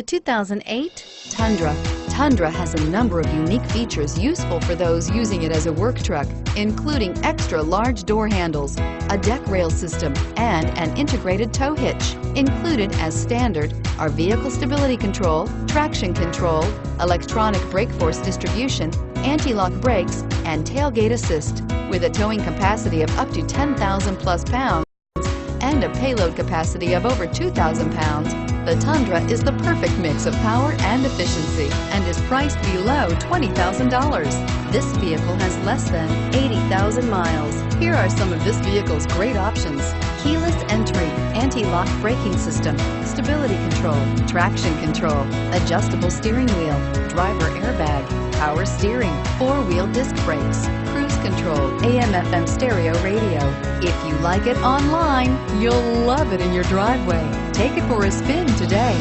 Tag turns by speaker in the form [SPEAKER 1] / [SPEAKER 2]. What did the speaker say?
[SPEAKER 1] 2008 Tundra. Tundra has a number of unique features useful for those using it as a work truck, including extra large door handles, a deck rail system, and an integrated tow hitch. Included as standard are vehicle stability control, traction control, electronic brake force distribution, anti-lock brakes, and tailgate assist. With a towing capacity of up to 10,000 plus pounds and a payload capacity of over 2,000 pounds, the Tundra is the perfect mix of power and efficiency and is priced below $20,000. This vehicle has less than 80,000 miles. Here are some of this vehicle's great options: keyless entry, anti-lock braking system, stability control, traction control, adjustable steering wheel, driver airbag, power steering, four-wheel disc brakes, cruise control, AM/FM stereo radio. If you like it online, you'll love it in your driveway. Take it for a spin today.